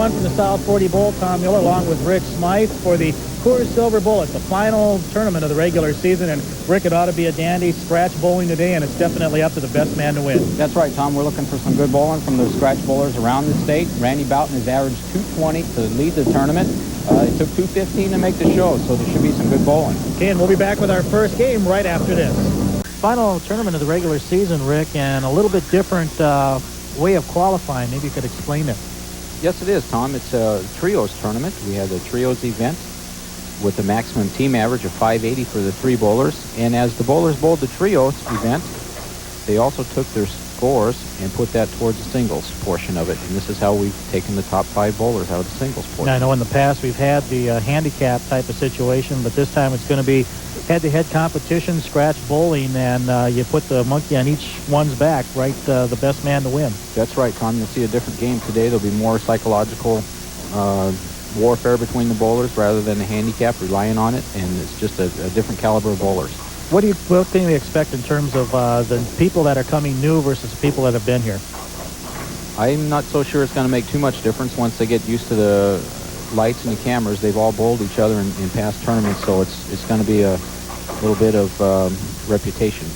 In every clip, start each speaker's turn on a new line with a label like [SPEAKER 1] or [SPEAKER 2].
[SPEAKER 1] one from the South 40 Bowl. Tom Miller along with Rick Smythe for the Coors Silver Bowl. It's the final tournament of the regular season, and Rick, it ought to be a dandy scratch bowling today, and it's definitely up to the best man to win.
[SPEAKER 2] That's right, Tom. We're looking for some good bowling from the scratch bowlers around the state. Randy Boughton has averaged 220 to lead the tournament. It took 215 to make the show, so there should be some good bowling.
[SPEAKER 1] Okay, and we'll be back with our first game right after this. Final tournament of the regular season, Rick, and a little bit different way of qualifying. Maybe you could explain it.
[SPEAKER 2] Yes, it is, Tom. It's a trios tournament. We have the trios event with the maximum team average of 580 for the three bowlers. And as the bowlers bowled the trios event, they also took their scores and put that towards the singles portion of it. And this is how we've taken the top 5 bowlers out of the singles portion.
[SPEAKER 1] Now, I know in the past we've had the handicap type of situation, but this time it's going to be head-to-head competition, scratch bowling, and you put the monkey on each one's back, right? The best man to win.
[SPEAKER 2] That's right, Tom. You'll see a different game today. There'll be more psychological warfare between the bowlers rather than the handicap relying on it, and it's just a different caliber of bowlers.
[SPEAKER 1] What can we expect in terms of the people that are coming new versus people that have been here?
[SPEAKER 2] I'm not so sure it's going to make too much difference once they get used to the lights and the cameras. They've all bowled each other in past tournaments, so it's going to be a little bit of reputation.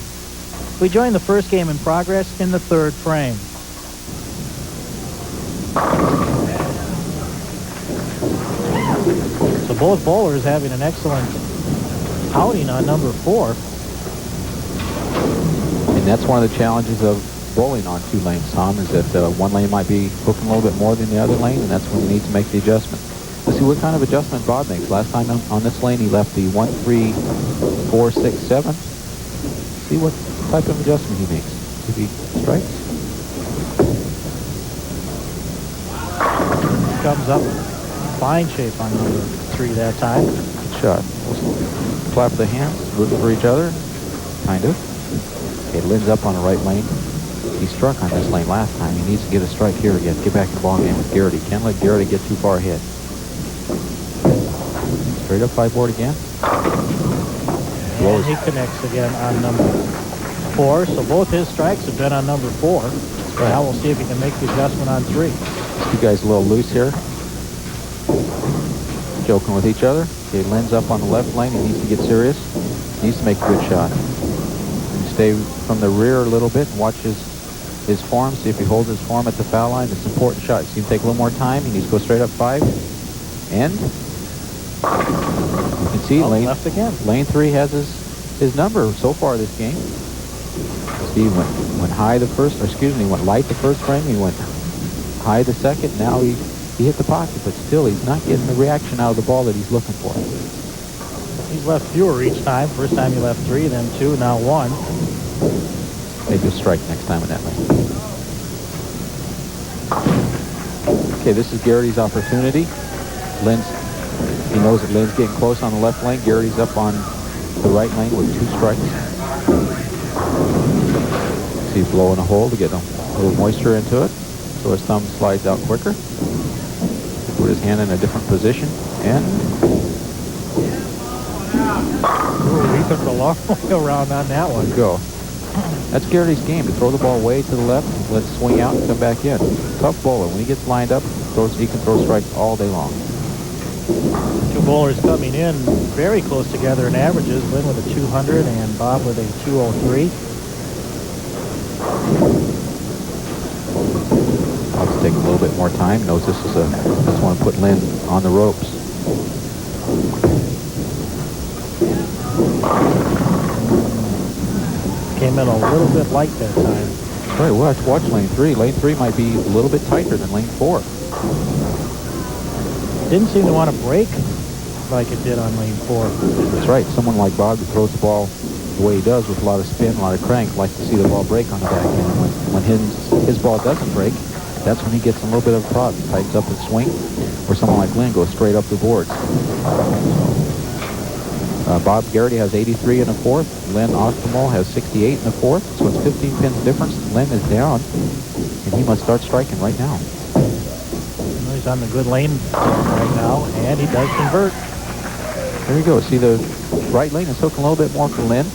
[SPEAKER 1] We join the first game in progress in the third frame. So both bowlers having an excellent outing on number 4.
[SPEAKER 2] And that's one of the challenges of bowling on 2 lanes, Tom, is that one lane might be hooking a little bit more than the other lane, and that's when you need to make the adjustment. Let's see what kind of adjustment Bob makes. Last time on this lane, he left the 1, 3, 4, 6, 7. See what type of adjustment he makes. If he strikes.
[SPEAKER 1] Comes up fine shape on number 3 that time.
[SPEAKER 2] Good shot. We'll clap the hands, rooting for each other, kind of. Okay, Lynn's up on the right lane. He struck on this lane last time. He needs to get a strike here again. Get back in the ball game with Garrity. Can't let Garrity get too far ahead. Straight up 5 board again.
[SPEAKER 1] And he connects again on number 4. So both his strikes have been on number 4. Right. Now we'll see if he can make the adjustment on 3.
[SPEAKER 2] You guys a little loose here. Joking with each other. Okay, Lynn's up on the left lane. He needs to get serious. He needs to make a good shot. And stay from the rear a little bit and watch his form. See if he holds his form at the foul line. It's an important shot. See him take a little more time. He needs to go straight up 5. And you can see lane
[SPEAKER 1] left again.
[SPEAKER 2] Lane 3 has his number so far this game. See, went high the first, or excuse me, went light the first frame. He went high the second. Now he hit the pocket, but still he's not getting the reaction out of the ball that he's looking for.
[SPEAKER 1] He's left fewer each time. First time he left 3, then 2, now 1.
[SPEAKER 2] Maybe a strike next time in that lane. Okay, this is Garrity's opportunity. He knows that Lynn's getting close on the left lane. Garrity's up on the right lane with 2 strikes. See, blowing a hole to get a little moisture into it, so his thumb slides out quicker. Put his hand in a different position, and
[SPEAKER 1] he took a long way around on that one.
[SPEAKER 2] Go. That's Garrity's game, to throw the ball way to the left, let it swing out and come back in. Tough bowler. When he gets lined up, he can throw strikes all day long.
[SPEAKER 1] 2 bowlers coming in very close together in averages. Lynn with a 200 and Bob with a 203.
[SPEAKER 2] Bob's taking a little bit more time. Knows this is just want to put Lynn on the ropes.
[SPEAKER 1] Came in a little bit light that time.
[SPEAKER 2] Right, well, watch lane 3. Lane 3 might be a little bit tighter than lane 4.
[SPEAKER 1] Didn't seem to want to break like it did on lane 4.
[SPEAKER 2] That's right. Someone like Bob who throws the ball the way he does with a lot of spin, a lot of crank, likes to see the ball break on the back end. When his ball doesn't break, that's when he gets a little bit of a problem. Tightens up his swing, or someone like Lynn goes straight up the boards. Bob Garrity has 83 in the 4th. Lynn Austermuhl has 68 in the 4th. So it's 15 pins difference. Lynn is down, and he must start striking right now.
[SPEAKER 1] He's on the good lane right now, and he does convert.
[SPEAKER 2] There you go. See, the right lane is hooking a little bit more for Lynn.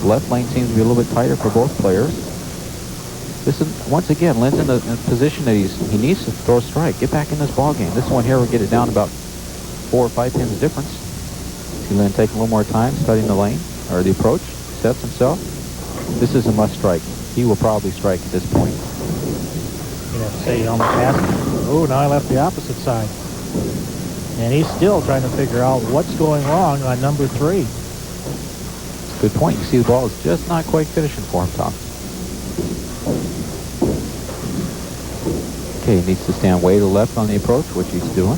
[SPEAKER 2] The left lane seems to be a little bit tighter for both players. This is, once again, Lynn's in a position that he needs to throw a strike. Get back in this ball game. This one here will get it down about 4 or 5 pins difference. See Lynn taking a little more time studying the lane, or the approach, sets himself. This is a must strike. He will probably strike at this point.
[SPEAKER 1] You have to say he almost passed him. Oh, now I left the opposite side. And he's still trying to figure out what's going wrong on number 3.
[SPEAKER 2] Good point. You see the ball is just not quite finishing for him, Tom. Okay, he needs to stand way to the left on the approach, which he's doing.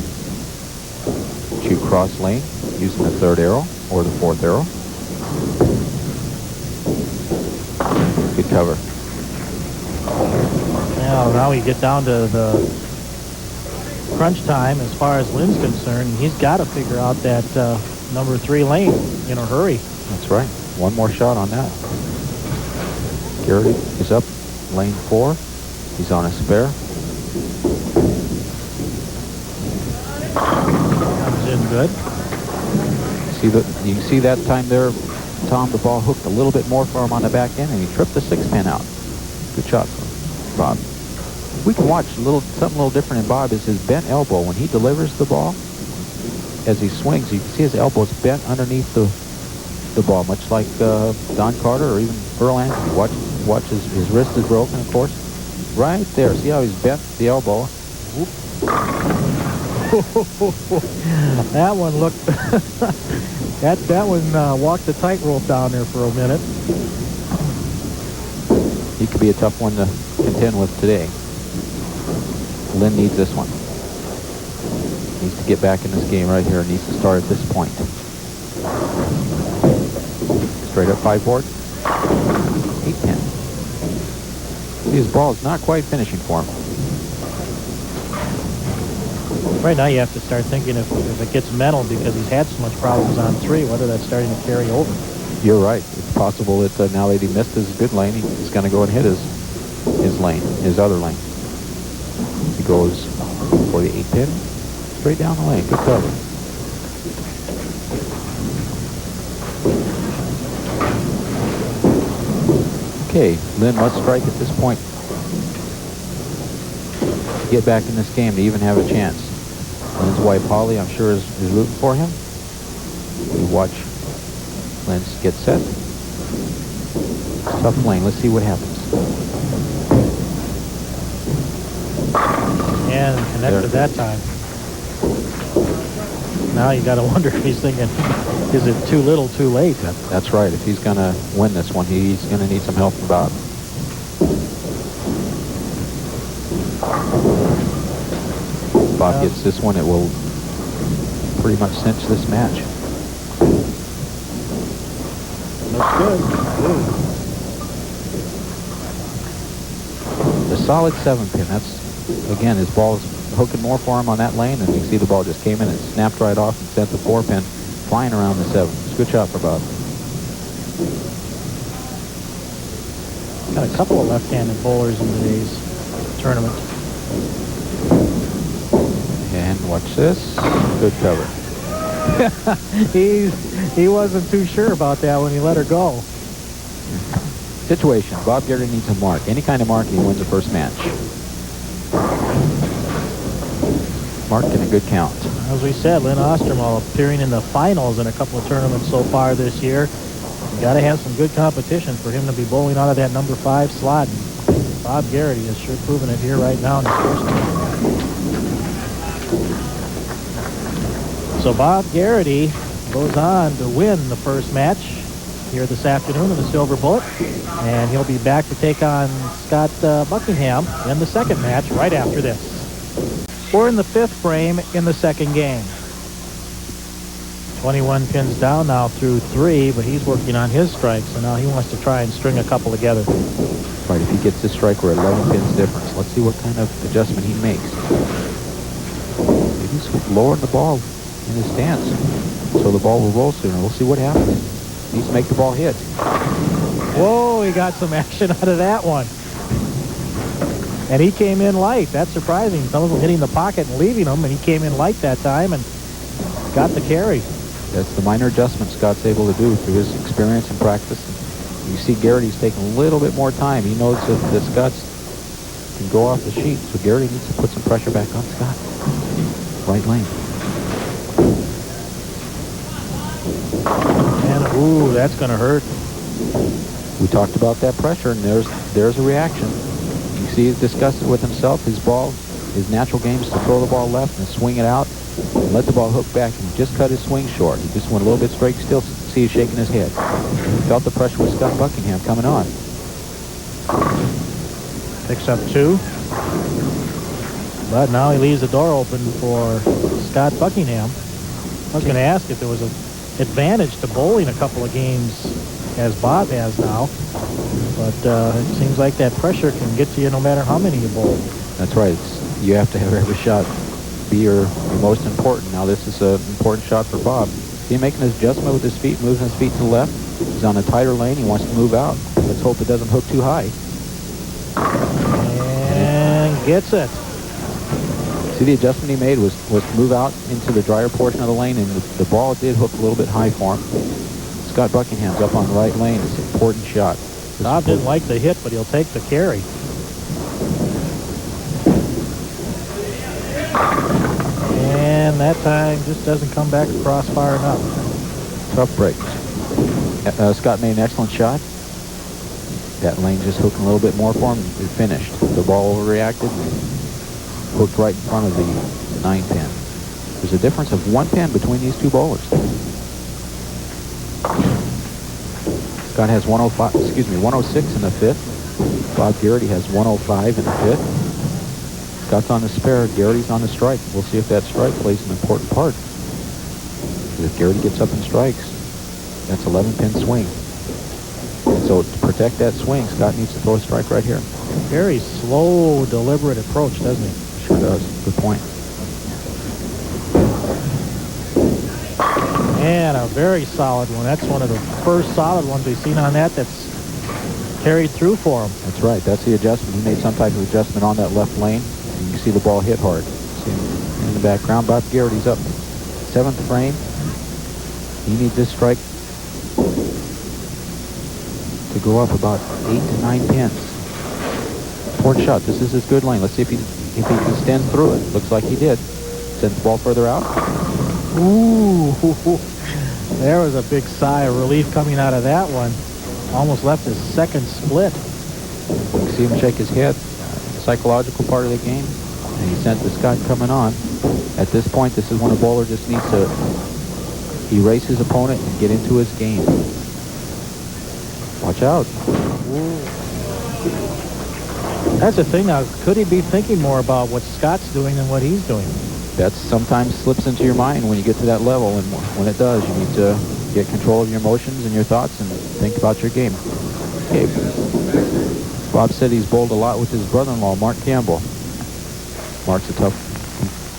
[SPEAKER 2] Shoot cross lane using the 3rd arrow or the 4th arrow. Good cover.
[SPEAKER 1] Now we get down to the crunch time as far as Lynn's concerned. He's got to figure out that number 3 lane in a hurry.
[SPEAKER 2] That's right. One more shot on that. Garrity is up lane 4. He's on a spare.
[SPEAKER 1] Comes in good.
[SPEAKER 2] You can see that time there, Tom, the ball hooked a little bit more for him on the back end, and he tripped the 6-pin out. Good shot from Bob. We can watch something a little different in Bob is his bent elbow. When he delivers the ball, as he swings, you can see his elbow's bent underneath the ball, much like Don Carter or even Earl Anthony. Watch his wrist is broken, of course. Right there. See how he's bent the elbow? Whoop.
[SPEAKER 1] That one looked... that one walked the tightrope down there for a minute.
[SPEAKER 2] He could be a tough one to contend with today. Lynn needs this one. Needs to get back in this game right here. Needs to start at this point. Straight up 5-board. 8-pin. His ball is not quite finishing for him.
[SPEAKER 1] Right now you have to start thinking if it gets mental because he's had so much problems on 3, whether that's starting to carry over.
[SPEAKER 2] You're right. It's possible that now that he missed his good lane, he's going to go and hit his lane, his other lane. He goes for the 8-pin, straight down the lane. Good cover. Okay, Lynn must strike at this point to get back in this game to even have a chance. Lynn's wife Holly, I'm sure, is rooting for him. We watch Lynn get set. Tough lane. Let's see what happens.
[SPEAKER 1] And connected that time. Now you got to wonder if he's thinking, is it too little, too late?
[SPEAKER 2] That's right. If he's going to win this one, he's going to need some help from Bob. Bob gets this one, it will pretty much cinch this match.
[SPEAKER 1] Looks good.
[SPEAKER 2] The solid 7-pin. That's, again, his ball's hooking more for him on that lane, and you see the ball just came in and snapped right off and sent the 4-pin flying around the 7. It's a good shot for Bob.
[SPEAKER 1] Got a couple of left-handed bowlers in today's tournament.
[SPEAKER 2] And watch this. Good cover.
[SPEAKER 1] He wasn't too sure about that when he let her go.
[SPEAKER 2] Situation. Bob Garrity needs a mark. Any kind of mark, he wins the first match. Mark in a good count.
[SPEAKER 1] As we said, Lynn Austermuhl appearing in the finals in a couple of tournaments so far this year. You got to have some good competition for him to be bowling out of that number 5 slot. And Bob Garrity has sure proven it here right now in his first game. So Bob Garrity goes on to win the first match here this afternoon in the Silver Bullet, and he'll be back to take on Scott Buckingham in the second match right after this. We're in the 5th frame in the second game. 21 pins down now through 3, but he's working on his strike, so now he wants to try and string a couple together.
[SPEAKER 2] Right, if he gets this strike, we're 11 pins difference. Let's see what kind of adjustment he makes. He's lowering the ball in his stance, so the ball will roll sooner. We'll see what happens. He needs to make the ball hit.
[SPEAKER 1] Whoa, he got some action out of that one. And he came in light. That's surprising. Some of them hitting the pocket and leaving them, and he came in light that time and got the carry.
[SPEAKER 2] That's the minor adjustment Scott's able to do through his experience and practice. And you see Garrity's taking a little bit more time. He knows that Scott's can go off the sheet, so Garrity needs to put some pressure back on Scott. Right lane.
[SPEAKER 1] And, ooh, that's going to hurt.
[SPEAKER 2] We talked about that pressure, and there's a reaction. You see he's discussed it with himself. His natural game is to throw the ball left and swing it out and let the ball hook back, and he just cut his swing short. He just went a little bit straight. Still see he's shaking his head. He felt the pressure with Scott Buckingham coming on.
[SPEAKER 1] Picks up 2. But now he leaves the door open for Scott Buckingham. I was going to ask if there was an advantage to bowling a couple of games as Bob has now. But it seems like that pressure can get to you no matter how many you bowl.
[SPEAKER 2] That's right. You have to have every shot be your most important. Now this is an important shot for Bob. See him making his adjustment with his feet, moving his feet to the left. He's on a tighter lane. He wants to move out. Let's hope it doesn't hook too high.
[SPEAKER 1] And gets it.
[SPEAKER 2] See, the adjustment he made was to move out into the drier portion of the lane, and the ball did hook a little bit high for him. Scott Buckingham's up on the right lane. It's an important shot.
[SPEAKER 1] Bob didn't like the hit, but he'll take the carry. And that time just doesn't come back across far enough.
[SPEAKER 2] Tough break. Scott made an excellent shot. That lane just hooked a little bit more for him. It finished. The ball overreacted and hooked right in front of the 9-pin. There's a difference of 1 pin between these two bowlers. Scott has 106 in the 5th. Bob Garrity has 105 in the 5th. Scott's on the spare. Garrity's on the strike. We'll see if that strike plays an important part. If Garrity gets up and strikes, that's 11-pin swing. And so to protect that swing, Scott needs to throw a strike right here.
[SPEAKER 1] Very slow, deliberate approach, doesn't he?
[SPEAKER 2] Sure does. Good point.
[SPEAKER 1] And a very solid one. That's one of the first solid ones we've seen on that that's carried through for him.
[SPEAKER 2] That's right. That's the adjustment. He made some type of adjustment on that left lane. And you can see the ball hit hard. See in the background, Bob Garrity's up 7th frame. He needs this strike to go up about 8 to 9 pins. Important shot. This is his good lane. Let's see if he can stand through it. Looks like he did. Sends the ball further out.
[SPEAKER 1] Ooh, there was a big sigh of relief coming out of that one. Almost left his second split.
[SPEAKER 2] You can see him shake his head. Psychological part of the game. And he sent the Scott coming on. At this point, this is when a bowler just needs to erase his opponent and get into his game. Watch out.
[SPEAKER 1] Ooh. That's the thing now. Could he be thinking more about what Scott's doing than what he's doing?
[SPEAKER 2] That sometimes slips into your mind when you get to that level, and when it does, you need to get control of your emotions and your thoughts and think about your game. Okay. Bob said he's bowled a lot with his brother-in-law, Mark Campbell. Mark's a tough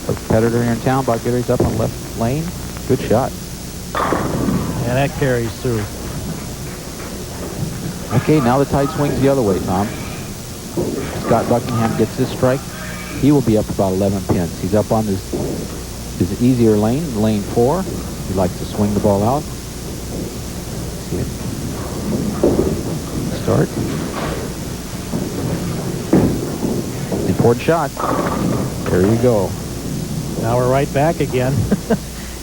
[SPEAKER 2] competitor here in town. Bob Garrity's up on left lane. Good shot.
[SPEAKER 1] And that carries through.
[SPEAKER 2] Okay, now the tide swings the other way, Tom. Scott Buckingham gets this strike. He will be up about 11 pins. He's up on his easier lane, lane 4. He likes to swing the ball out. See it. Start. Important shot. There you go.
[SPEAKER 1] Now we're right back again.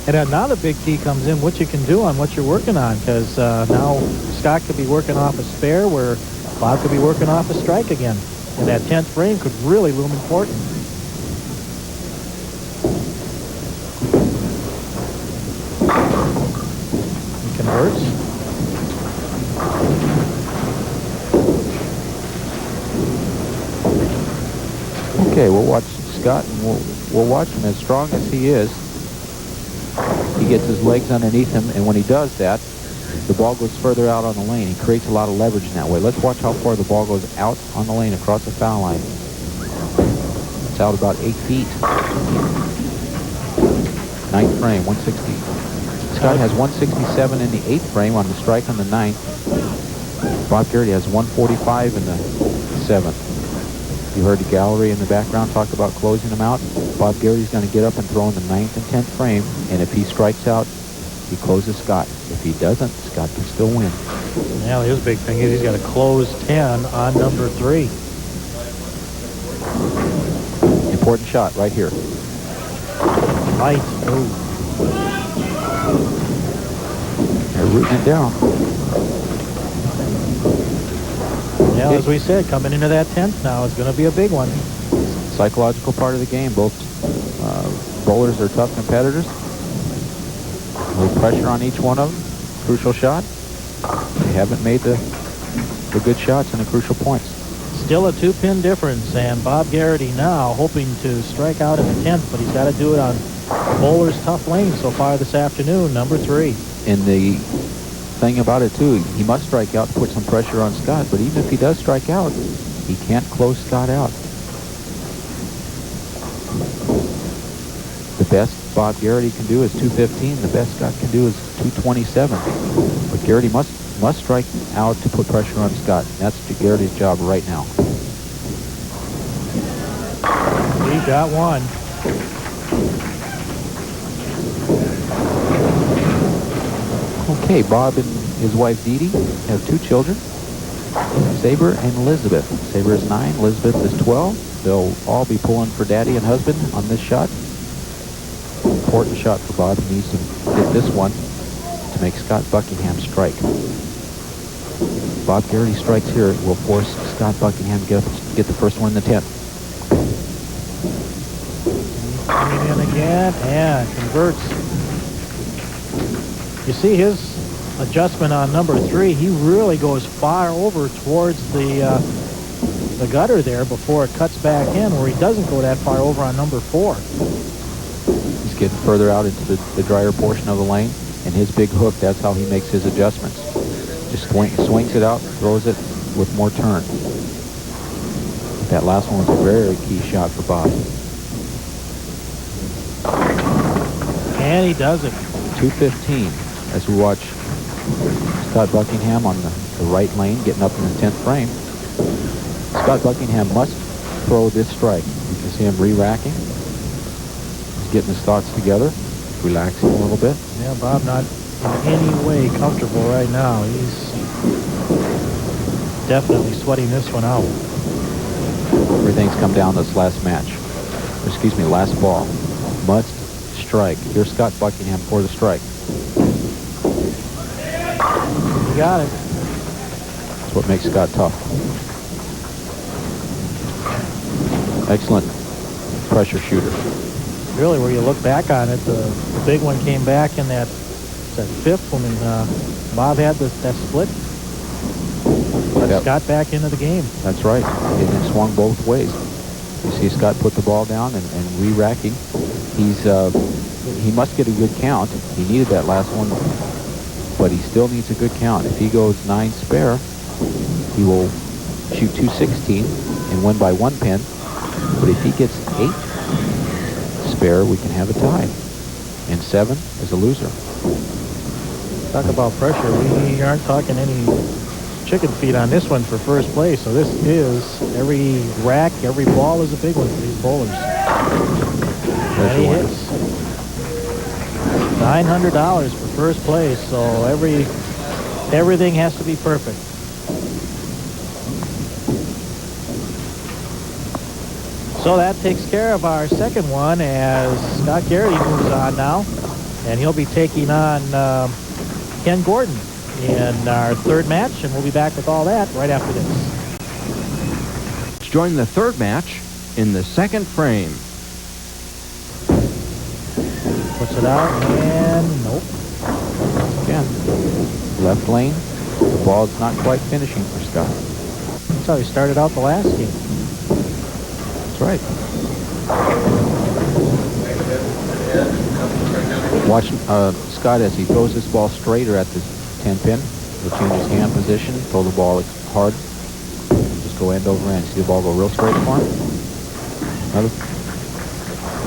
[SPEAKER 1] And now the big key comes in, what you can do on what you're working on, because now Scott could be working off a spare where Bob could be working off a strike again. And that 10th frame could really loom important. He converts.
[SPEAKER 2] Okay, we'll watch Scott, and we'll watch him. As strong as he is, he gets his legs underneath him, and when he does that, the ball goes further out on the lane. He creates a lot of leverage in that way. Let's watch how far the ball goes out on the lane across the foul line. It's out about 8 feet. 9th frame, 160. Scott has 167 in the 8th frame on the strike on the 9th. Bob Garrity has 145 in the 7th. You heard the gallery in the background talk about closing him out. Bob Garrity's going to get up and throw in the 9th and 10th frame, and if he strikes out, he closes Scott. If he doesn't, Scott can still win.
[SPEAKER 1] Now his big thing is he's got to close 10 on number 3.
[SPEAKER 2] Important shot right here.
[SPEAKER 1] Right. Oh.
[SPEAKER 2] They're rooting it down.
[SPEAKER 1] Yeah, as we said, coming into that 10th now is going to be a big one.
[SPEAKER 2] Psychological part of the game. Both bowlers are tough competitors. A little pressure on each one of them. Crucial shot. They haven't made the good shots in the crucial points.
[SPEAKER 1] Still a 2-pin difference, and Bob Garrity now hoping to strike out in the 10th, but he's got to do it on bowler's tough lane so far this afternoon, number 3.
[SPEAKER 2] And the thing about it, too, he must strike out to put some pressure on Scott, but even if he does strike out, he can't close Scott out. The best Bob Garrity can do is 215. The best Scott can do is 227. But Garrity must strike out to put pressure on Scott. That's Garrity's job right now.
[SPEAKER 1] He got one.
[SPEAKER 2] Okay, Bob and his wife Dee Dee have 2 children, Saber and Elizabeth. Saber is 9, Elizabeth is 12. They'll all be pulling for daddy and husband on this shot. Important shot for Bob. He needs to get this one to make Scott Buckingham strike. Bob Garrity strikes here will force Scott Buckingham to get the first one in the 10th.
[SPEAKER 1] Coming in again and converts. You see his adjustment on number 3. He really goes far over towards the gutter there before it cuts back in, where he doesn't go that far over on number 4.
[SPEAKER 2] He's getting further out into the drier portion of the lane, and his big hook, that's how he makes his adjustments. Just swings it out, throws it with more turn. That last one was a very key shot for Bob.
[SPEAKER 1] And he does it.
[SPEAKER 2] 215 as we watch Scott Buckingham on the right lane getting up in the 10th frame. Scott Buckingham must throw this strike. You can see him re-racking. He's getting his thoughts together, relaxing a little bit.
[SPEAKER 1] Yeah, Bob not in any way comfortable right now. He's definitely sweating this one out.
[SPEAKER 2] Everything's come down this last match. Excuse me, last ball. Must strike. Here's Scott Buckingham for the strike.
[SPEAKER 1] You got it.
[SPEAKER 2] That's what makes Scott tough. Excellent pressure shooter.
[SPEAKER 1] Really, where you look back on it, the big one came back in that 5th when Bob had that split. Got Scott back into the game.
[SPEAKER 2] That's right. And it swung both ways. You see Scott put the ball down and re-racking. He must get a good count. He needed that last one, but he still needs a good count. If he goes 9 spare, he will shoot 216 and win by 1 pin. But if he gets 8 spare, we can have a tie. And 7 is a loser.
[SPEAKER 1] Talk about pressure. We aren't talking any chicken feed on this one for first place. So this is every rack, every ball is a big one for these bowlers. And he hits. $900 for first place. So everything has to be perfect. So that takes care of our second one as Scott Garrity moves on now. And he'll be taking on Ken Gordon in our third match, and we'll be back with all that right after this.
[SPEAKER 3] Join the third match in the second frame.
[SPEAKER 1] Puts it out, and nope.
[SPEAKER 2] Again, left lane. The ball's not quite finishing for Scott.
[SPEAKER 1] That's how he started out the last game.
[SPEAKER 2] That's right. Watch Scott as he throws this ball straighter at the 10 pin. He'll change his hand position, throw the ball hard, just go end over end. See the ball go real straight for him. Another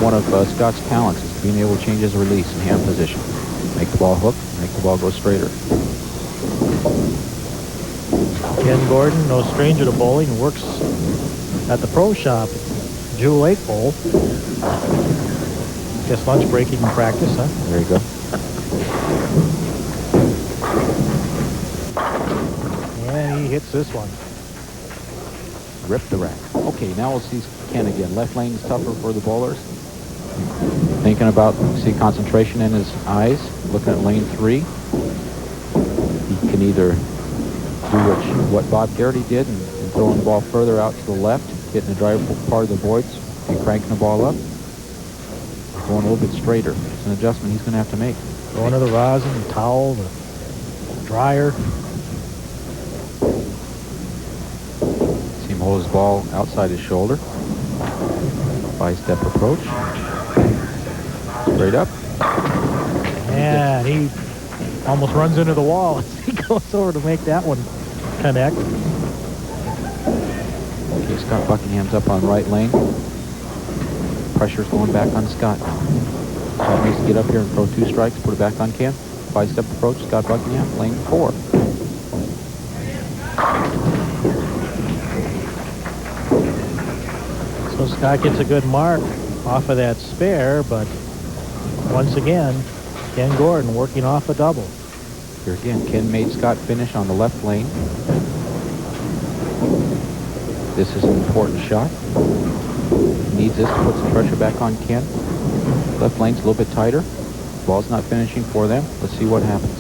[SPEAKER 2] one of Scott's talents is being able to change his release and hand position. Make the ball hook, make the ball go straighter.
[SPEAKER 1] Ken Gordon, no stranger to bowling, works at the pro shop, Jewel Lake Bowl. Guess lunch break he can practice, huh?
[SPEAKER 2] There you go.
[SPEAKER 1] And he hits this one.
[SPEAKER 2] Rip the rack. Okay, now we'll see Ken again. Left lane is tougher for the bowlers. Thinking about, see concentration in his eyes. Looking at lane 3. He can either do what Bob Garrity did and throwing the ball further out to the left, hitting the driver part of the voids, and cranking the ball up. Going a little bit straighter. It's an adjustment he's going to have to make.
[SPEAKER 1] Going to the rosin, the towel, the dryer.
[SPEAKER 2] See him hold his ball outside his shoulder. 5-step approach. Straight up.
[SPEAKER 1] And he almost runs into the wall as he goes over to make that one connect.
[SPEAKER 2] Okay, Scott Buckingham's up on right lane. Pressure's going back on Scott now. Scott needs to get up here and throw 2 strikes, put it back on Ken. 5-step approach, Scott Buckingham, lane 4.
[SPEAKER 1] So Scott gets a good mark off of that spare, but once again, Ken Gordon working off a double.
[SPEAKER 2] Here again, Ken made Scott finish on the left lane. This is an important shot. He needs this to put some pressure back on Ken. Left lane's a little bit tighter. Ball's not finishing for them. Let's see what happens.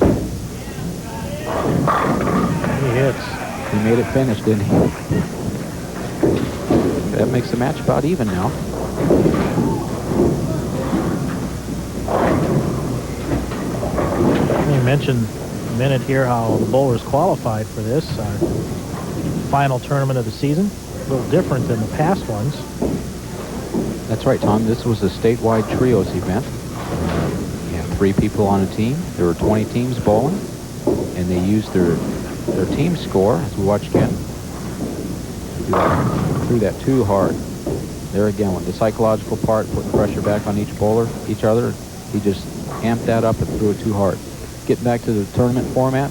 [SPEAKER 1] He hits.
[SPEAKER 2] He made it finish, didn't he? That makes the match about even now.
[SPEAKER 1] You mentioned a minute here how the bowlers qualified for this. Our final tournament of the season. A little different than the past ones.
[SPEAKER 2] That's right, Tom. This was a statewide trios event. You had 3 people on a team. There were 20 teams bowling, and they used their team score, as we watched Ken. Threw that too hard. There again, with the psychological part, putting pressure back on each bowler, each other. He just amped that up and threw it too hard. Getting back to the tournament format,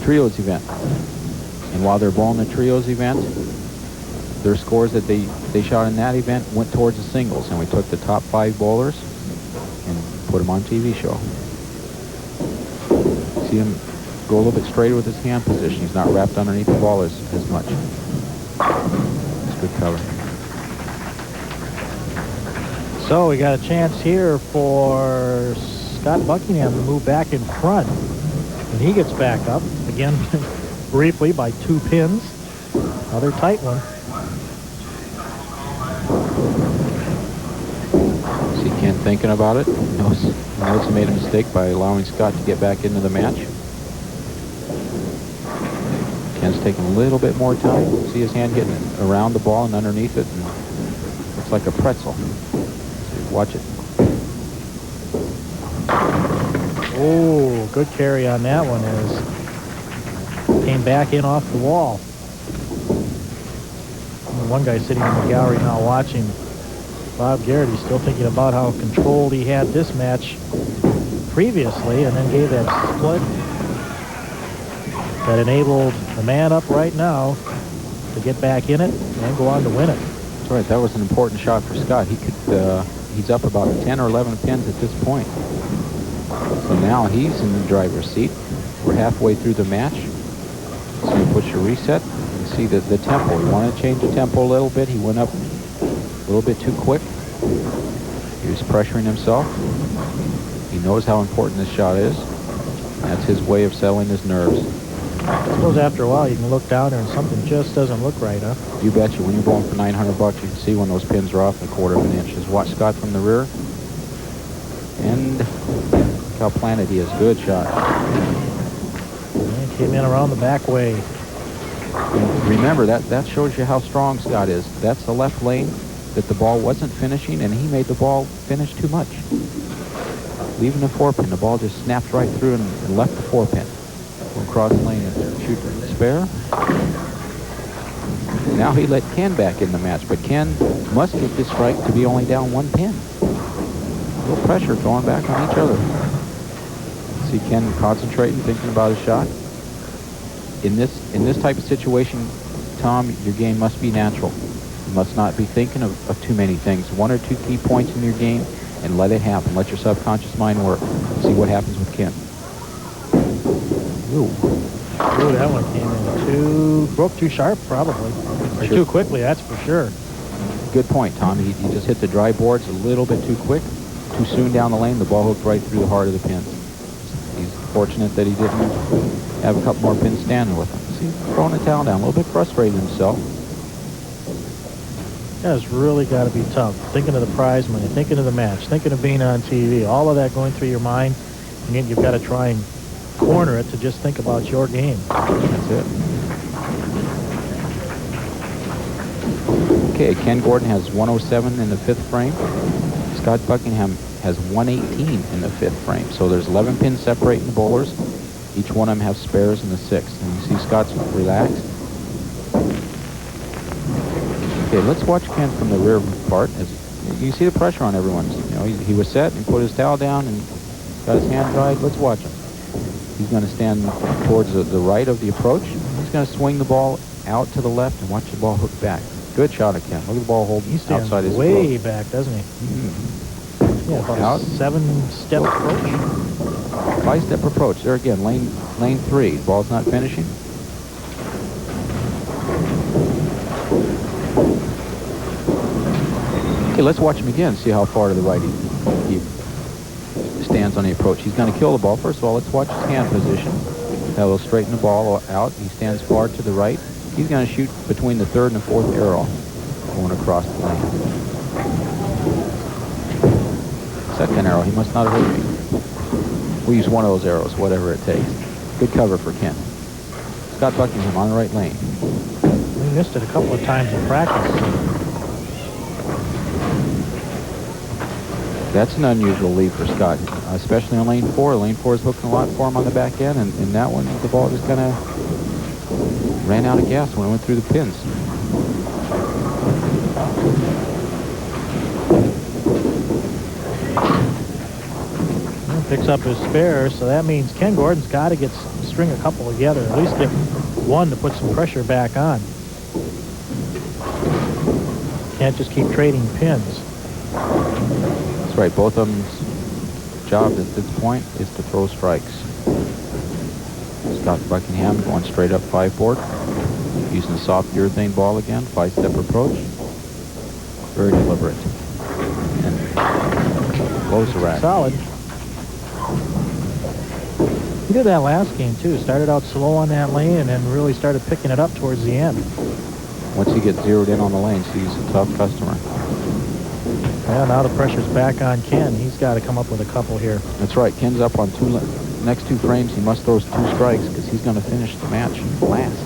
[SPEAKER 2] trios event. And while they're bowling the trios event, their scores that they shot in that event went towards the singles, and we took the top 5 bowlers and put them on TV show. See him go a little bit straighter with his hand position. He's not wrapped underneath the ball as much. It's good cover.
[SPEAKER 1] So we got a chance here for Scott Buckingham to move back in front, and he gets back up again briefly by 2 pins. Another tight one.
[SPEAKER 2] See Ken thinking about it. He knows he made a mistake by allowing Scott to get back into the match. Ken's taking a little bit more time. See his hand getting around the ball and underneath it, and looks like a pretzel. So watch it.
[SPEAKER 1] Oh, good carry on that one as came back in off the wall. One guy sitting in the gallery now watching. Bob Garrity still thinking about how controlled he had this match previously, and then gave that split that enabled the man up right now to get back in it and go on to win it.
[SPEAKER 2] That's right. That was an important shot for Scott. He's up about 10 or 11 pins at this point. So now he's in the driver's seat. We're halfway through the match. So he puts your reset. You see the tempo. He wanted to change the tempo a little bit. He went up a little bit too quick. He was pressuring himself. He knows how important this shot is. That's his way of settling his nerves.
[SPEAKER 1] I suppose after a while you can look down there and something just doesn't look right, huh?
[SPEAKER 2] You betcha. When you're going for $900, you can see when those pins are off in a quarter of an inch. Just watch Scott from the rear. And look how planted he is. Good shot.
[SPEAKER 1] And came in around the back way.
[SPEAKER 2] And remember, that shows you how strong Scott is. That's the left lane that the ball wasn't finishing, and he made the ball finish too much. Leaving the 4-pin, the ball just snapped right through and left the 4-pin. We'll cross lane and shoot the spare. Now he let Ken back in the match, but Ken must get this strike to be only down 1 pin. A little pressure going back on each other. See Ken concentrating, thinking about his shot. In this type of situation, Tom, your game must be natural. You must not be thinking of too many things. 1 or 2 key points in your game, and let it happen. Let your subconscious mind work. See what happens with Ken. Ooh.
[SPEAKER 1] Ooh, that one came in broke too sharp, probably. Or too quickly, that's for sure.
[SPEAKER 2] Good point, Tom. He just hit the dry boards a little bit too quick, too soon down the lane. The ball hooked right through the heart of the pins. He's fortunate that he didn't have a couple more pins standing with him. See, throwing the towel down, a little bit frustrated himself.
[SPEAKER 1] That's really got to be tough. Thinking of the prize money, thinking of the match, thinking of being on TV, all of that going through your mind, and yet you've got to try and corner it to just think about your game.
[SPEAKER 2] That's it. Okay, Ken Gordon has 107 in the 5th frame. Scott Buckingham has 118 in the 5th frame. So there's 11 pins separating the bowlers. Each one of them have spares in the 6th. And you see Scott's relaxed. Okay, let's watch Ken from the rear part. As you see the pressure on everyone. You know, he was set and put his towel down and got his hand dried. Let's watch him. He's going to stand towards the right of the approach. He's going to swing the ball out to the left and watch the ball hook back. Good shot at Ken. Look at the ball holding outside his
[SPEAKER 1] way
[SPEAKER 2] approach.
[SPEAKER 1] back, doesn't he? Yeah, about
[SPEAKER 2] Out.
[SPEAKER 1] a 7-step approach.
[SPEAKER 2] 5-step approach. There again, lane 3. Ball's not finishing. Okay, let's watch him again. See how far to the right he stands on the approach. He's going to kill the ball. First of all, let's watch his hand position. That will straighten the ball out. He stands far to the right. He's going to shoot between the 3rd and the 4th arrow going across the lane. 2nd arrow, he must not have hit me. We use one of those arrows, whatever it takes. Good cover for Ken. Scott Buckingham on the right lane.
[SPEAKER 1] We missed it a couple of times in practice.
[SPEAKER 2] That's an unusual lead for Scott, especially on lane 4. Lane 4 is hooking a lot for him on the back end, and in that one, the ball just kind of ran out of gas when it went through the pins.
[SPEAKER 1] Picks up his spare, so that means Ken Gordon's got to string a couple together, at least get one to put some pressure back on. Can't just keep trading pins.
[SPEAKER 2] That's right. Both of them's job at this point is to throw strikes. Scott Buckingham going straight up 5-board, using the soft urethane ball again, 5-step approach. Very deliberate. And blows the rack.
[SPEAKER 1] Solid. He did that last game too. Started out slow on that lane and then really started picking it up towards the end.
[SPEAKER 2] Once he gets zeroed in on the lane, so he's a tough customer.
[SPEAKER 1] Yeah, now the pressure's back on Ken. He's got to come up with a couple here.
[SPEAKER 2] That's right. Ken's up on next 2 frames. He must throw 2 strikes because he's going to finish the match last.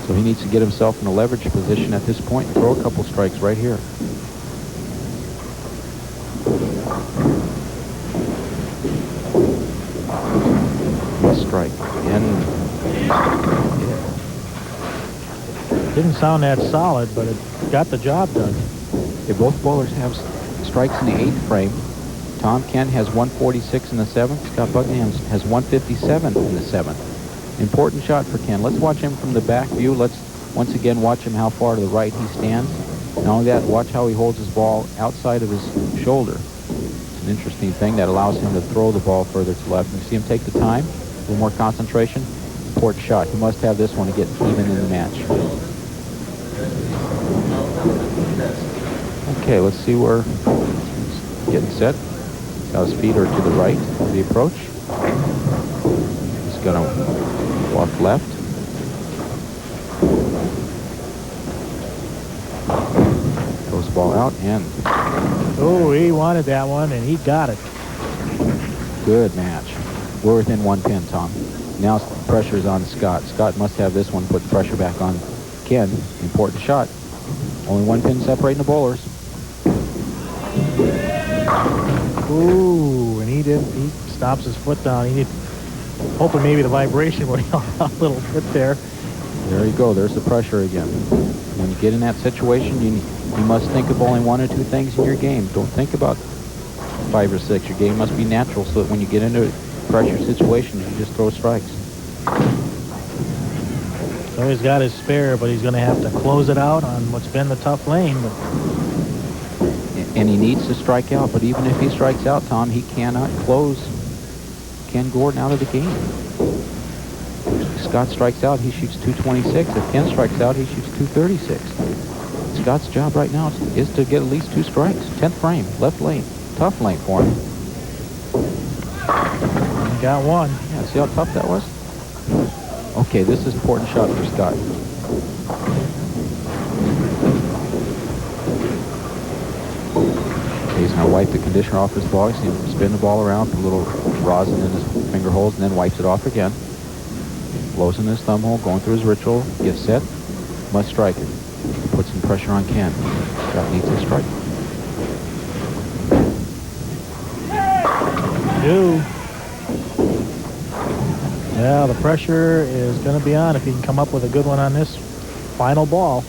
[SPEAKER 2] So he needs to get himself in a leverage position at this point and throw a couple strikes right here. Strike and
[SPEAKER 1] didn't sound that solid, but it got the job done.
[SPEAKER 2] Okay, both bowlers have strikes in the 8th frame. Tom Ken has 146 in the 7th. Scott Buckingham has 157 in the 7th. Important shot for Ken. Let's watch him from the back view. Let's once again watch him how far to the right he stands. Not only that, watch how he holds his ball outside of his shoulder. It's an interesting thing that allows him to throw the ball further to the left. You see him take the time. A little more concentration. Important shot. He must have this one to get even in the match. Okay, let's see where he's getting set. Got his feet are to the right of the approach. He's going to walk left. Throws the ball out and...
[SPEAKER 1] Oh, he wanted that one and he got it.
[SPEAKER 2] Good match. We're within 1 pin, Tom. Now the pressure is on Scott. Scott must have this one, put the pressure back on Ken. Important shot. Only 1 pin separating the bowlers.
[SPEAKER 1] Ooh, and he stops his foot down. Hoping maybe the vibration would help out a little bit there.
[SPEAKER 2] There you go. There's the pressure again. When you get in that situation, you must think of only 1 or 2 things in your game. Don't think about 5 or 6. Your game must be natural so that when you get into pressure situations, you just throw strikes.
[SPEAKER 1] So he's got his spare, but he's going to have to close it out on what's been the tough lane.
[SPEAKER 2] And he needs to strike out, but even if he strikes out, Tom, he cannot close Ken Gordon out of the game. Scott strikes out, he shoots 226. If Ken strikes out, he shoots 236. Scott's job right now is to get at least 2 strikes. 10th frame, left lane. Tough lane for him.
[SPEAKER 1] Got one.
[SPEAKER 2] Yeah, see how tough that was? Okay, this is an important shot for Scott. He's going to wipe the conditioner off his ball. See him spin the ball around, put a little rosin in his finger holes, and then wipes it off again. Blows in his thumb hole, going through his ritual, gets set, must strike it. Put some pressure on Ken. Scott needs to strike.
[SPEAKER 1] 2. Yeah, the pressure is going to be on if he can come up with a good one on this final ball.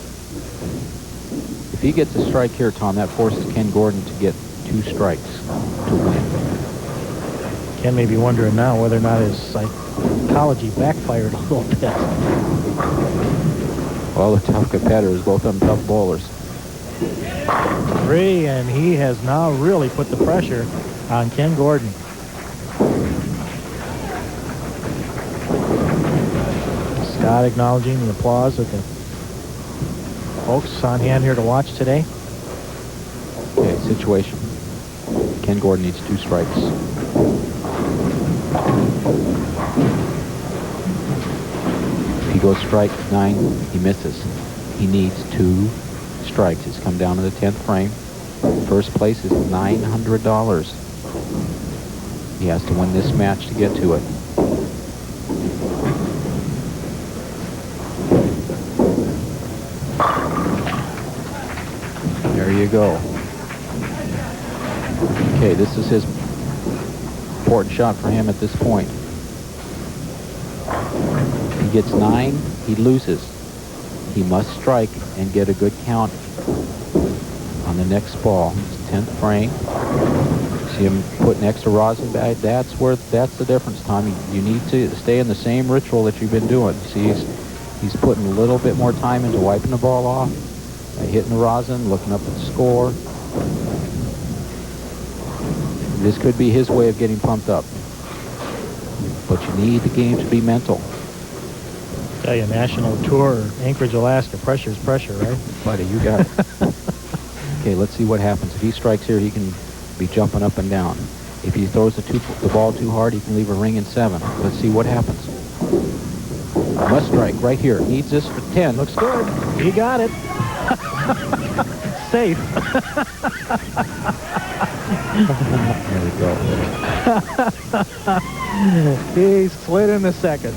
[SPEAKER 2] If he gets a strike here, Tom, that forces Ken Gordon to get 2 strikes to win.
[SPEAKER 1] Ken may be wondering now whether or not his psychology backfired a little bit.
[SPEAKER 2] Well, the tough competitors, both of them tough bowlers.
[SPEAKER 1] 3, and he has now really put the pressure on Ken Gordon. Scott acknowledging the applause of the folks on hand here to watch today.
[SPEAKER 2] Okay, situation. Ken Gordon needs 2 strikes. If he goes strike 9, he misses. He needs 2 strikes. It's come down to the 10th frame. First place is $900. He has to win this match to get to it. There you go. Okay, this is his important shot for him at this point. If he gets 9, he loses. He must strike and get a good count on the next ball. It's 10th frame. See him putting extra rosin back. That's the difference, Tom. You need to stay in the same ritual that you've been doing. See, he's putting a little bit more time into wiping the ball off, hitting the rosin, looking up at the score. This could be his way of getting pumped up. But you need the game to be mental.
[SPEAKER 1] Tell you, national tour, Anchorage, Alaska, pressure is pressure, right?
[SPEAKER 2] Buddy, you got it. Okay, let's see what happens. If he strikes here, he can be jumping up and down. If he throws the ball too hard, he can leave a ring in 7. Let's see what happens. Must strike right here. Needs this for 10.
[SPEAKER 1] Looks good. He got it. Safe.
[SPEAKER 2] There we go.
[SPEAKER 1] He slid in the second.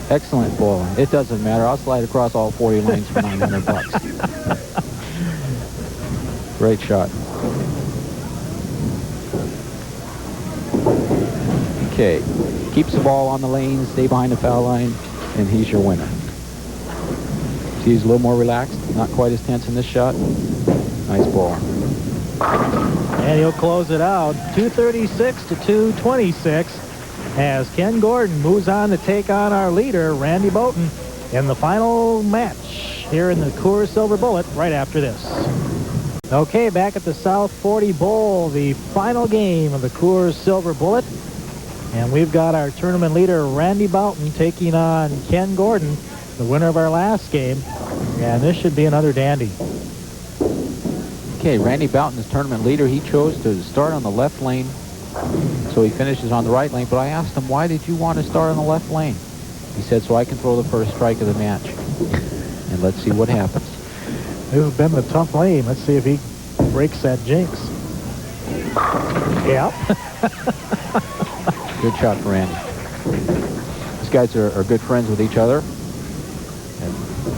[SPEAKER 2] Excellent bowling. It doesn't matter. I'll slide across all 40 lanes for $900. Great shot. Okay. Keeps the ball on the lane, stay behind the foul line, and he's your winner. See, he's a little more relaxed, not quite as tense in this shot. Nice ball.
[SPEAKER 1] And he'll close it out. 236 to 226 as Ken Gordon moves on to take on our leader, Randy Boughton, in the final match here in the Coors Silver Bullet right after this. Okay, back at the South 40 Bowl, the final game of the Coors Silver Bullet. And we've got our tournament leader, Randy Boughton, taking on Ken Gordon, the winner of our last game. And this should be another dandy.
[SPEAKER 2] Okay, Randy Boughton is tournament leader. He chose to start on the left lane, so he finishes on the right lane. But I asked him, why did you want to start on the left lane? He said, so I can throw the first strike of the match. And let's see what happens.
[SPEAKER 1] This has been the tough lane. Let's see if he breaks that jinx. Yeah.
[SPEAKER 2] Good shot for Randy. These guys are good friends with each other. And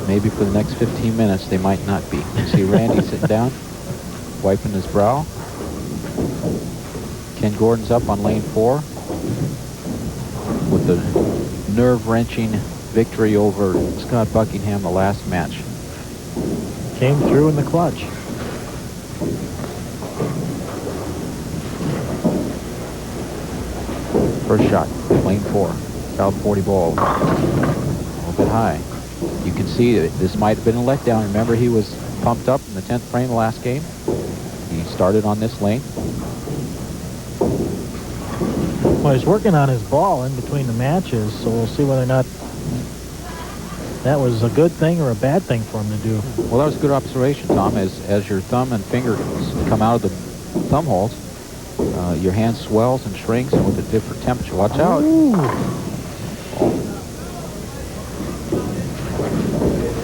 [SPEAKER 2] maybe for the next 15 minutes, they might not be. You see Randy sitting down, wiping his brow. Ken Gordon's up on lane 4 with the nerve-wrenching victory over Scott Buckingham the last match.
[SPEAKER 1] Came through in the clutch.
[SPEAKER 2] First shot, lane 4, South 40 ball. A little bit high. You can see that this might have been a letdown. Remember, he was pumped up in the 10th frame the last game. He started on this lane.
[SPEAKER 1] Well, he's working on his ball in between the matches, so we'll see whether or not that was a good thing or a bad thing for him to do.
[SPEAKER 2] Well, that was a good observation, Tom. As your thumb and finger come out of the thumb holes, your hand swells and shrinks, and with a different temperature. Watch out.
[SPEAKER 1] Ooh.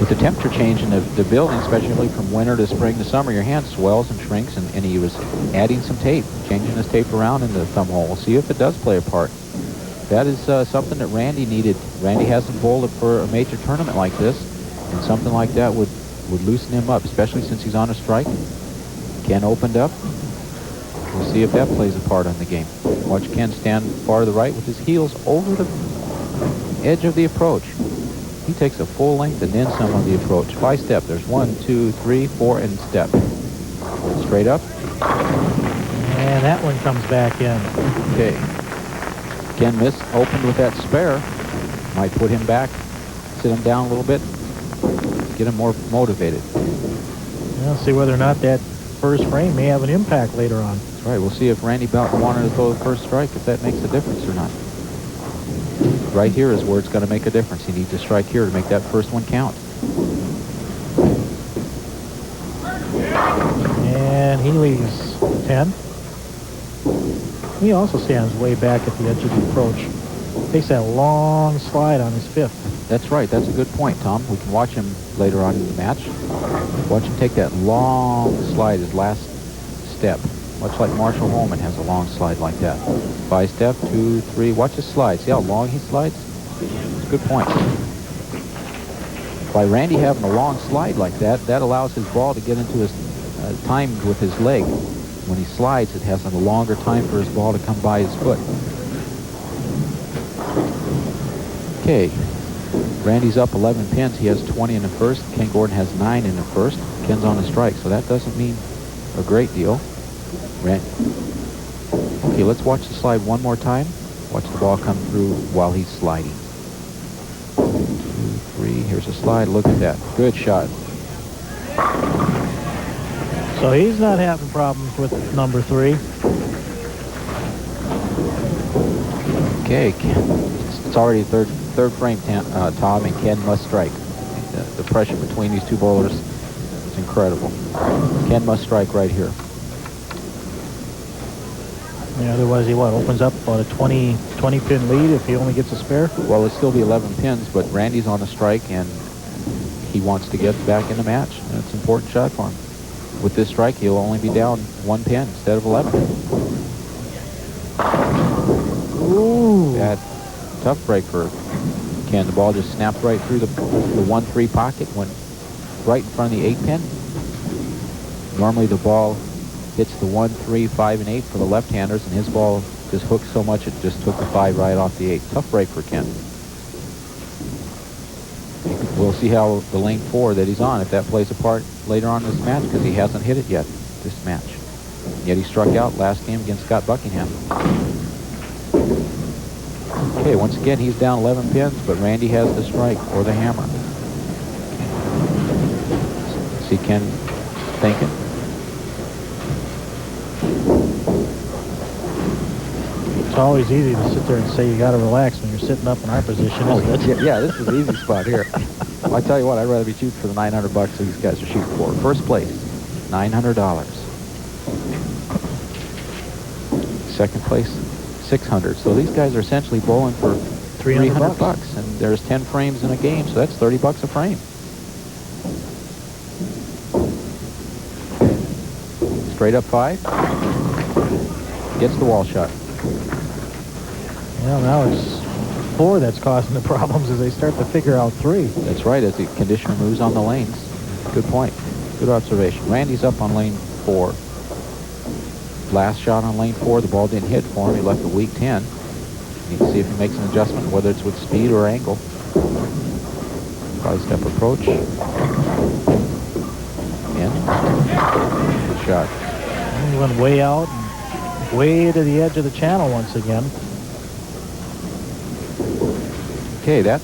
[SPEAKER 2] With the temperature change in the building, especially from winter to spring to summer, your hand swells and shrinks, and he was adding some tape, changing his tape around in the thumb hole. We'll see if it does play a part. That is something that Randy needed. Randy hasn't bowled for a major tournament like this, and something like that would loosen him up, especially since he's on a strike. Ken opened up. We'll see if that plays a part on the game. Watch Ken stand far to the right with his heels over the edge of the approach. He takes a full length and then some on the approach. By step, there's 1, 2, 3, 4, and step. Straight up.
[SPEAKER 1] And that one comes back in.
[SPEAKER 2] Okay. Ken opened with that spare. Might put him back, sit him down a little bit, get him more motivated.
[SPEAKER 1] We'll see whether or not that first frame may have an impact later on.
[SPEAKER 2] That's right. We'll see if Randy Boughton wanted to throw the first strike, if that makes a difference or not. Right here is where it's going to make a difference. He needs to strike here to make that first one count.
[SPEAKER 1] And he leaves 10. He also stands way back at the edge of the approach. Takes that long slide on his fifth.
[SPEAKER 2] That's right. That's a good point, Tom. We can watch him later on in the match. Watch him take that long slide, his last step. Much like Marshall Holman has a long slide like that. 5 step, 2, 3. Watch his slide. See how long he slides? It's a good point. By Randy having a long slide like that, that allows his ball to get into his time with his leg. When he slides, it has a longer time for his ball to come by his foot. Okay. Randy's up 11 pins. He has 20 in the first. Ken Gordon has 9 in the first. Ken's on a strike, so that doesn't mean a great deal. Okay, let's watch the slide one more time. Watch the ball come through while he's sliding. 2, 3. Here's a slide. Look at that. Good shot.
[SPEAKER 1] So he's not having problems with number 3.
[SPEAKER 2] Okay, it's already third frame, Tom, and Ken must strike. The pressure between these two bowlers is incredible. Ken must strike right here.
[SPEAKER 1] Yeah, otherwise he opens up about a 20 pin lead if he only gets a spare.
[SPEAKER 2] Well, it'll still be 11 pins, but Randy's on a strike and he wants to get back in the match. And it's an important shot for him. With this strike, he'll only be down 1 pin instead of 11.
[SPEAKER 1] Ooh.
[SPEAKER 2] Bad, tough break for Ken. The ball just snapped right through the 1-3 pocket, went right in front of the 8 pin. Normally the ball hits the 1, 3, 5, and 8 for the left-handers, and his ball just hooked so much it just took the 5 right off the 8. Tough break for Ken. We'll see how the lane 4 that he's on, if that plays a part later on in this match, because he hasn't hit it yet this match. Yet he struck out last game against Scott Buckingham. Okay, once again, he's down 11 pins, but Randy has the strike or the hammer. See Ken thinking.
[SPEAKER 1] It's always easy to sit there and say you got to relax when you're sitting up in our position, isn't it?
[SPEAKER 2] Yeah, this is the easy spot here. Well, I tell you what, I'd rather be shooting for the $900 these guys are shooting for. First place, $900. Second place, $600. So these guys are essentially bowling for $300, and there's 10 frames in a game, so that's $30 a frame. Straight up 5. Gets the wall shot.
[SPEAKER 1] Well, now it's 4 that's causing the problems as they start to figure out 3.
[SPEAKER 2] That's right, as the conditioner moves on the lanes. Good point. Good observation. Randy's up on lane 4. Last shot on lane 4, the ball didn't hit for him. He left a weak 10. You can see if he makes an adjustment, whether it's with speed or angle. 5-step approach. In. Good shot.
[SPEAKER 1] And he went way out and way to the edge of the channel once again.
[SPEAKER 2] Okay, that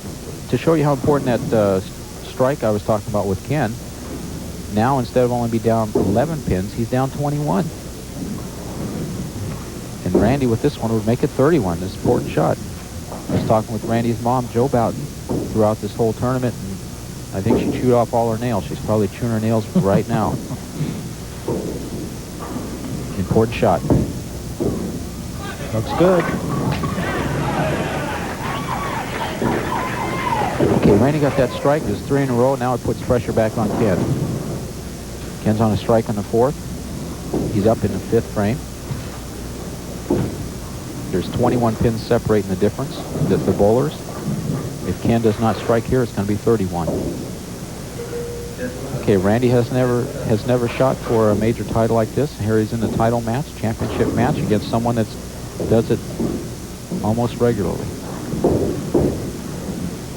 [SPEAKER 2] to show you how important that strike I was talking about with Ken. Now, instead of only be down 11 pins, he's down 21. And Randy with this one would make it 31. This important shot. I was talking with Randy's mom, Joe Boughton, throughout this whole tournament, and I think she chewed off all her nails. She's probably chewing her nails right now. Important shot.
[SPEAKER 1] Looks good.
[SPEAKER 2] Okay, Randy got that strike. There's 3 in a row. Now it puts pressure back on Ken. Ken's on a strike on the 4th. He's up in the 5th frame. There's 21 pins separating the difference, the bowlers. If Ken does not strike here, it's going to be 31. Okay, Randy has never shot for a major title like this. Here he's in the title match, championship match, against someone that does it almost regularly.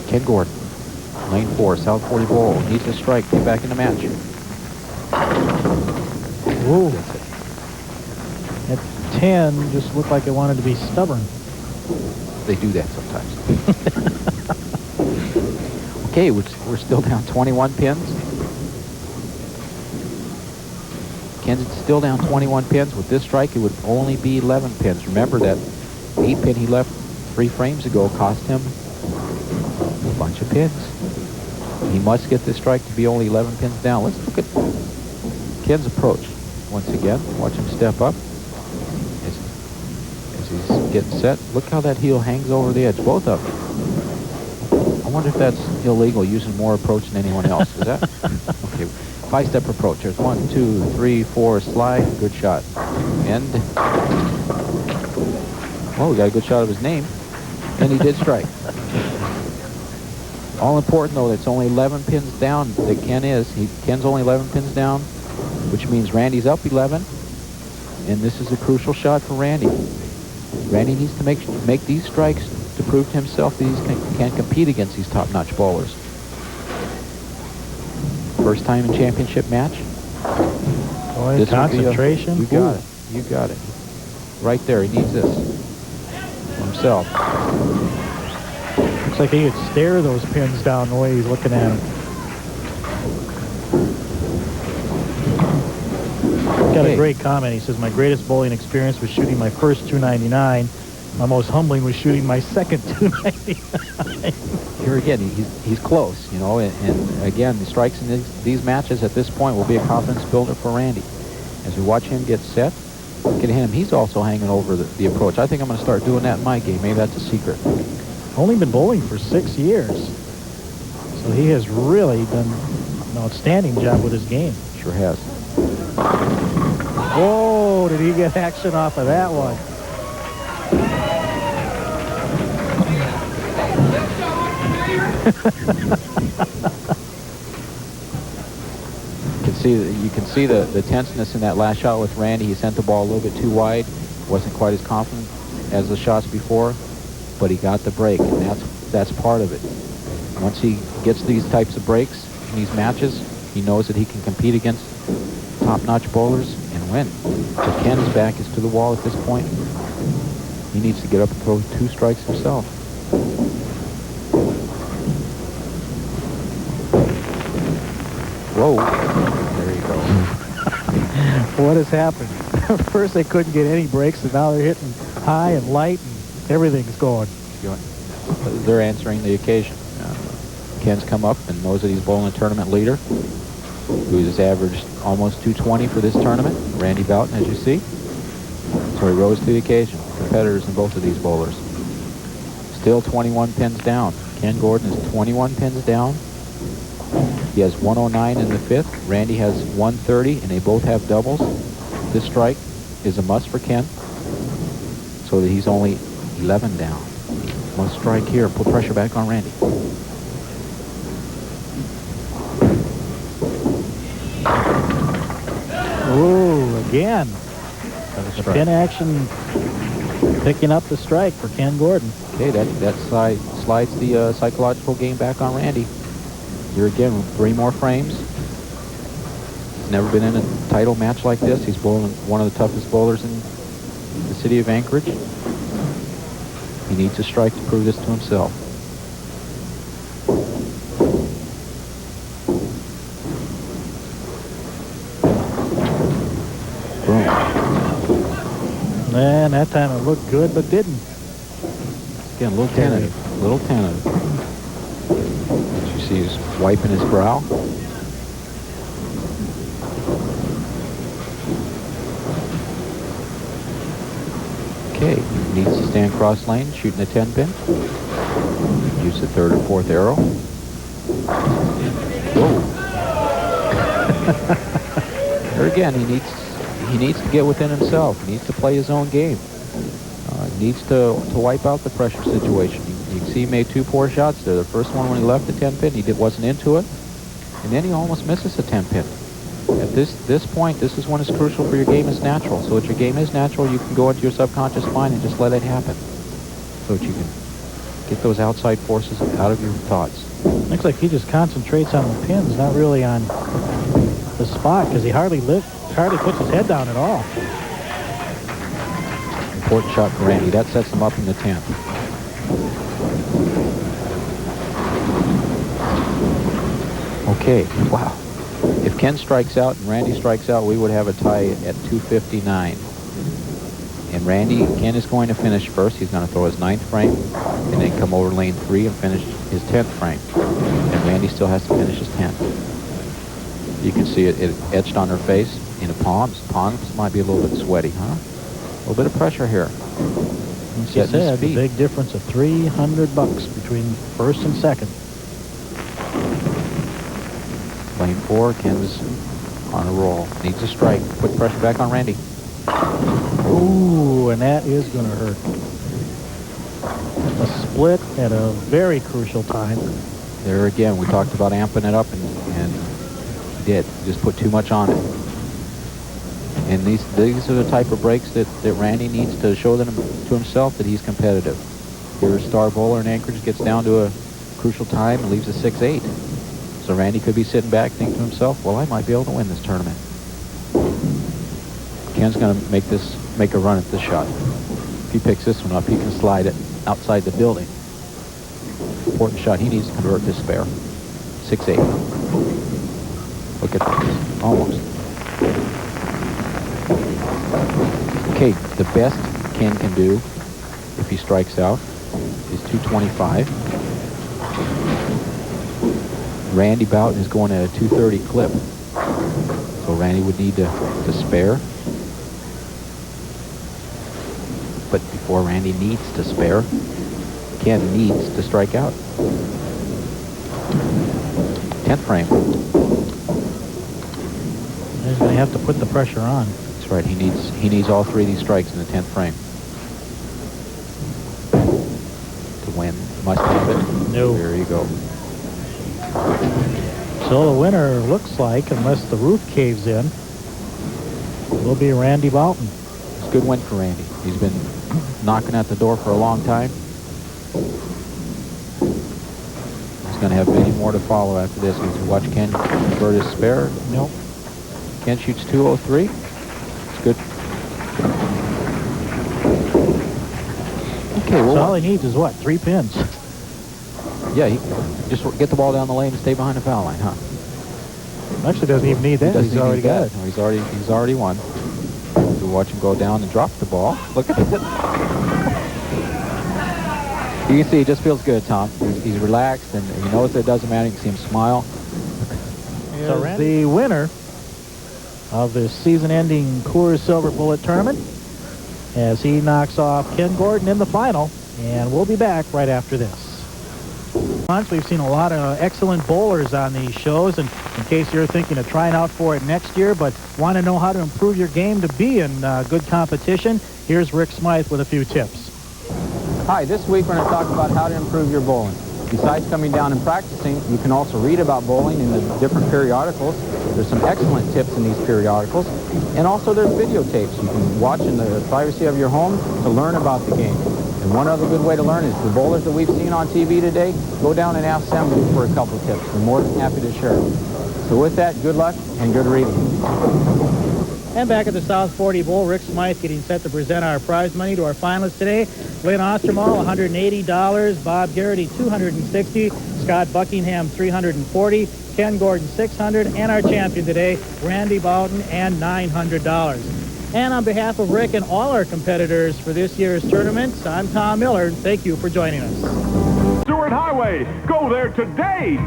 [SPEAKER 2] Ken Gordon, lane 4, South 40 bowl, needs a strike, get back in the match.
[SPEAKER 1] Whoa. At 10, just looked like it wanted to be stubborn.
[SPEAKER 2] They do that sometimes. Okay, we're still down 21 pins. Ken's still down 21 pins. With this strike, it would only be 11 pins. Remember that 8 pin he left 3 frames ago cost him a bunch of pins. He must get this strike to be only 11 pins down. Let's look at Ken's approach once again. Watch him step up as he's getting set. Look how that heel hangs over the edge, both of them. I wonder if that's illegal, using more approach than anyone else. Is that? Okay, 5-step approach. There's 1, 2, 3, 4, slide. Good shot. End. Well, we got a good shot of his name. And he did strike. All important, though, it's only 11 pins down that Ken is. Ken's only 11 pins down, which means Randy's up 11. And this is a crucial shot for Randy. Randy needs to make these strikes to prove to himself that he can compete against these top-notch bowlers. First time in championship match.
[SPEAKER 1] Boy, concentration.
[SPEAKER 2] You got it. You got it. Right there. He needs this for himself.
[SPEAKER 1] Looks like he could stare those pins down the way he's looking at them. Got a great comment. He says, my greatest bowling experience was shooting my first 299. My most humbling was shooting my second 299.
[SPEAKER 2] Here again, he's close, you know, and again, the strikes in these matches at this point will be a confidence builder for Randy. As we watch him get set, look at him. He's also hanging over the approach. I think I'm going to start doing that in my game. Maybe that's a secret.
[SPEAKER 1] Only been bowling for 6 years. So he has really done an outstanding job with his game.
[SPEAKER 2] Sure has.
[SPEAKER 1] Whoa, did he get action off of that one?
[SPEAKER 2] You can see the tenseness in that last shot with Randy. He sent the ball a little bit too wide. Wasn't quite as confident as the shots before, but he got the break, and that's part of it. Once he gets these types of breaks in these matches, he knows that he can compete against top-notch bowlers and win. But Ken's back is to the wall at this point. He needs to get up and throw 2 strikes himself. Whoa. There you go.
[SPEAKER 1] What has happened? First they couldn't get any breaks, and now they're hitting high and light, and everything's going.
[SPEAKER 2] They're answering the occasion. Ken's come up and knows that he's bowling a tournament leader, who's averaged almost 220 for this tournament. Randy Boughton, as you see. So he rose to the occasion. Competitors in both of these bowlers. Still 21 pins down. Ken Gordon is 21 pins down. He has 109 in the 5th. Randy has 130, and they both have doubles. This strike is a must for Ken, so that he's only 11 down. Must strike here. Put pressure back on Randy.
[SPEAKER 1] Ooh, again. The pin action picking up the strike for Ken Gordon.
[SPEAKER 2] Okay, that slides the psychological game back on Randy. Here again, 3 more frames. He's never been in a title match like this. He's bowling one of the toughest bowlers in the city of Anchorage. He needs a strike to prove this to himself.
[SPEAKER 1] And that time it looked good, but didn't.
[SPEAKER 2] Again, a little tentative. A little tentative. As you see, he's wiping his brow. Okay, needs to stand cross lane, shooting the 10 pin. Use the third or fourth arrow. Whoa. There again, he needs to get within himself. He needs to play his own game. He needs to wipe out the pressure situation. You can see he made 2 poor shots there. The first one when he left the 10 pin, he wasn't into it. And then he almost misses the 10 pin. At this point, this is when it's crucial for your game is natural. So if your game is natural, you can go into your subconscious mind and just let it happen. So that you can get those outside forces out of your thoughts.
[SPEAKER 1] Looks like he just concentrates on the pins, not really on the spot, because he hardly puts his head down at all.
[SPEAKER 2] Important shot for Randy. That sets him up in the 10th. Okay, wow. If Ken strikes out and Randy strikes out, we would have a tie at 259. And Ken is going to finish first. He's going to throw his 9th frame and then come over lane 3 and finish his 10th frame. And Randy still has to finish his 10th. You can see it etched on her face in the palms. Palms might be a little bit sweaty, huh? A little bit of pressure here.
[SPEAKER 1] She said the big difference of $300 between first and second.
[SPEAKER 2] Lane 4, Ken's on a roll. Needs a strike. Put pressure back on Randy.
[SPEAKER 1] Ooh, and that is going to hurt. A split at a very crucial time.
[SPEAKER 2] There again, we talked about amping it up, and he did. He just put too much on it. And these are the type of breaks that Randy needs to show them to himself that he's competitive. Your star bowler in Anchorage gets down to a crucial time and leaves a 6-8. So Randy could be sitting back thinking to himself, well, I might be able to win this tournament. Ken's going to make a run at this shot. If he picks this one up, he can slide it outside the building. Important shot. He needs to convert this spare. 6-8. Look at this. Almost. Okay, the best Ken can do if he strikes out is 225. Randy Boughton is going at a 230 clip. So Randy would need to spare. But before Randy needs to spare, Ken needs to strike out. 10th frame.
[SPEAKER 1] He's going to have to put the pressure on.
[SPEAKER 2] That's right. He needs all 3 of these strikes in the 10th frame. To win. Must have it.
[SPEAKER 1] No.
[SPEAKER 2] There you go.
[SPEAKER 1] So the winner looks like, unless the roof caves in, will be Randy Boughton.
[SPEAKER 2] It's a good win for Randy. He's been knocking at the door for a long time. He's going to have many more to follow after this. We can watch Ken convert his spare.
[SPEAKER 1] Nope.
[SPEAKER 2] Ken shoots 203. It's good. Okay, well,
[SPEAKER 1] so all he needs is what? 3 pins.
[SPEAKER 2] Yeah, he just get the ball down the lane and stay behind the foul line, huh?
[SPEAKER 1] Actually doesn't even need that. He's already got it.
[SPEAKER 2] No, he's already won. So watch him go down and drop the ball. Look at it. You can see he just feels good, Tom. He's relaxed and he knows that it doesn't matter. You can see him smile.
[SPEAKER 1] So the winner of the season-ending Coors Silver Bullet Tournament as he knocks off Ken Gordon in the final. And we'll be back right after this. We've seen a lot of excellent bowlers on these shows, and in case you're thinking of trying out for it next year but want to know how to improve your game to be in good competition, here's Rick Smythe with a few tips.
[SPEAKER 4] Hi, this week we're going to talk about how to improve your bowling. Besides coming down and practicing, you can also read about bowling in the different periodicals. There's some excellent tips in these periodicals, and also there's videotapes you can watch in the privacy of your home to learn about the game. And one other good way to learn is the bowlers that we've seen on TV today, go down and ask them for a couple tips. We're more than happy to share them. So with that, good luck and good reading.
[SPEAKER 1] And back at the South 40 Bowl, Rick Smythe getting set to present our prize money to our finalists today. Lynn Austermuhl, $180. Bob Garrity, $260. Scott Buckingham, $340. Ken Gordon, $600. And our champion today, Randy Boughton, and $900. And on behalf of Rick and all our competitors for this year's tournament, I'm Tom Miller. Thank you for joining us.
[SPEAKER 5] Stewart Highway. Go there today.